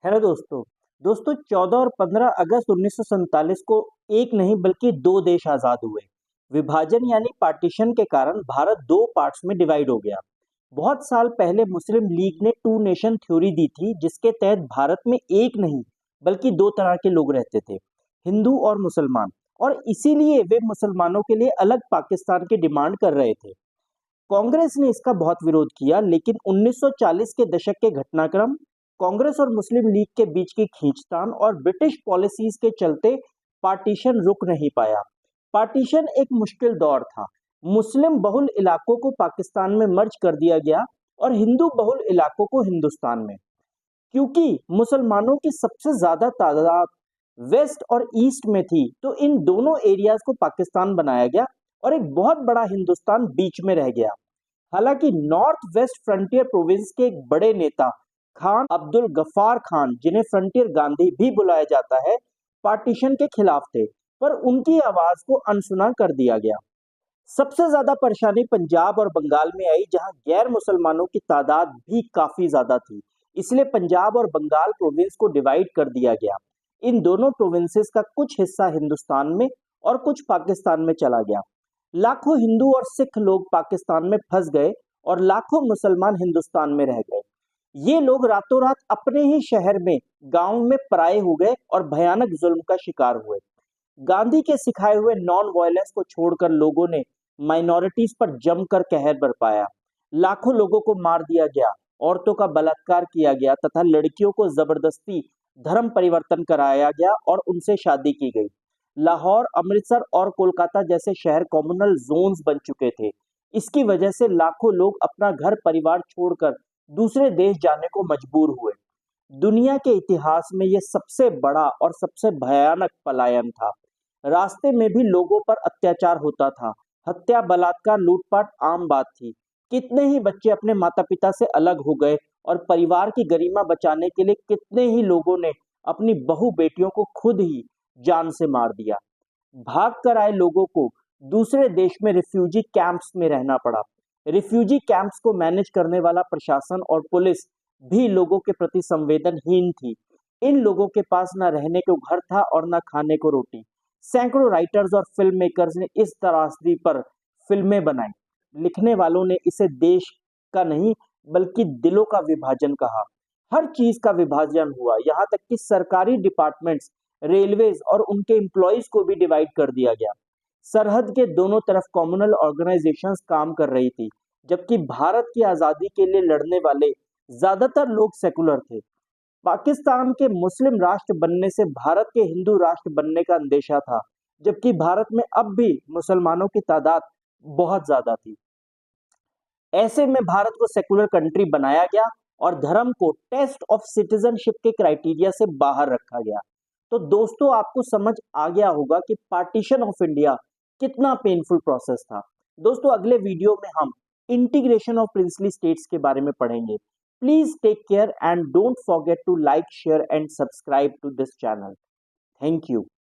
Hello दोस्तों। 14 और 15 अगस्त 1947 को एक नहीं बल्कि दो देश आजाद हुए। विभाजन यानी पार्टीशन के कारण भारत दो पार्ट्स में डिवाइड हो गया। बहुत साल पहले मुस्लिम लीग ने टू नेशन थ्योरी दी थी, जिसके तहत भारत में एक नहीं बल्कि दो तरह के लोग रहते थे, हिंदू और मुसलमान। और इसीलिए वे मुसलमानों के लिए अलग पाकिस्तान की डिमांड कर रहे थे। कांग्रेस ने इसका बहुत विरोध किया, लेकिन 1940 के दशक के घटनाक्रम, कांग्रेस और मुस्लिम लीग के बीच की खींचतान और ब्रिटिश पॉलिसीज के चलते पार्टीशन रुक नहीं पाया। पार्टीशन एक मुश्किल दौर था। मुस्लिम बहुल इलाकों को पाकिस्तान में मर्ज कर दिया गया और हिंदू बहुल इलाकों को हिंदुस्तान में। क्योंकि मुसलमानों की सबसे ज्यादा तादाद वेस्ट और ईस्ट में थी, तो इन दोनों एरियाज को पाकिस्तान बनाया गया और एक बहुत बड़ा हिंदुस्तान बीच में रह गया। हालांकि नॉर्थ वेस्ट फ्रंटियर प्रोविंस के एक बड़े नेता खान अब्दुल गफ्फार खान, जिन्हें फ्रंटियर गांधी भी बुलाया जाता है, पार्टीशन के खिलाफ थे, पर उनकी आवाज को अनसुना कर दिया गया। सबसे ज्यादा परेशानी पंजाब और बंगाल में आई, जहां गैर मुसलमानों की तादाद भी काफी ज्यादा थी। इसलिए पंजाब और बंगाल प्रोविंस को डिवाइड कर दिया गया। इन दोनों प्रोविंसेस का कुछ हिस्सा हिंदुस्तान में और कुछ पाकिस्तान में चला गया। लाखों हिंदू और सिख लोग पाकिस्तान में फंस गए और लाखों मुसलमान हिंदुस्तान में रह गए। ये लोग रातों रात अपने ही शहर में, गांव में पराये हो गए और भयानक जुल्म का शिकार हुए। गांधी के सिखाए हुए नॉन वायलेंस को छोड़कर लोगों ने माइनॉरिटीज पर जमकर कहर बरपाया। लाखों लोगों को मार दिया गया, औरतों का बलात्कार किया गया तथा लड़कियों को जबरदस्ती धर्म परिवर्तन कराया गया और उनसे शादी की गई। लाहौर, अमृतसर और कोलकाता जैसे शहर कम्युनल जोन्स बन चुके थे। इसकी वजह से लाखों लोग अपना घर परिवार छोड़कर दूसरे देश जाने को मजबूर हुए। दुनिया के इतिहास में यह सबसे बड़ा और सबसे भयानक पलायन था। रास्ते में भी लोगों पर अत्याचार होता था। हत्या, बलात्कार, लूटपाट आम बात थी। कितने ही बच्चे अपने माता पिता से अलग हो गए और परिवार की गरिमा बचाने के लिए कितने ही लोगों ने अपनी बहू बेटियों को खुद ही जान से मार दिया। भाग कर आए लोगों को दूसरे देश में रिफ्यूजी कैंप्स में रहना पड़ा। रिफ्यूजी कैंप्स को मैनेज करने वाला प्रशासन और पुलिस भी लोगों के प्रति संवेदनहीन थी। इन लोगों के पास ना रहने को घर था और ना खाने को रोटी। सैकड़ों राइटर्स और फिल्म मेकर्स ने इस त्रासदी पर फिल्में बनाई। लिखने वालों ने इसे देश का नहीं बल्कि दिलों का विभाजन कहा। हर चीज का विभाजन हुआ, यहाँ तक कि सरकारी डिपार्टमेंट्स, रेलवेज और उनके एम्प्लॉयज को भी डिवाइड कर दिया गया। सरहद के दोनों तरफ कम्युनल ऑर्गेनाइजेशंस काम कर रही थी, जबकि भारत की आजादी के लिए लड़ने वाले ज्यादातर लोग सेकुलर थे। पाकिस्तान के मुस्लिम राष्ट्र बनने से भारत के हिंदू राष्ट्र बनने का अंदेशा था, जबकि भारत में अब भी मुसलमानों की तादाद बहुत ज्यादा थी। ऐसे में भारत को सेकुलर कंट्री बनाया गया और धर्म को टेस्ट ऑफ सिटीजनशिप के क्राइटेरिया से बाहर रखा गया। तो दोस्तों, आपको समझ आ गया होगा कि पार्टीशन ऑफ इंडिया कितना पेनफुल प्रोसेस था। दोस्तों, अगले वीडियो में हम इंटीग्रेशन ऑफ प्रिंसली स्टेट्स के बारे में पढ़ेंगे। Please take care and don't forget to like, share and subscribe to this channel. Thank you.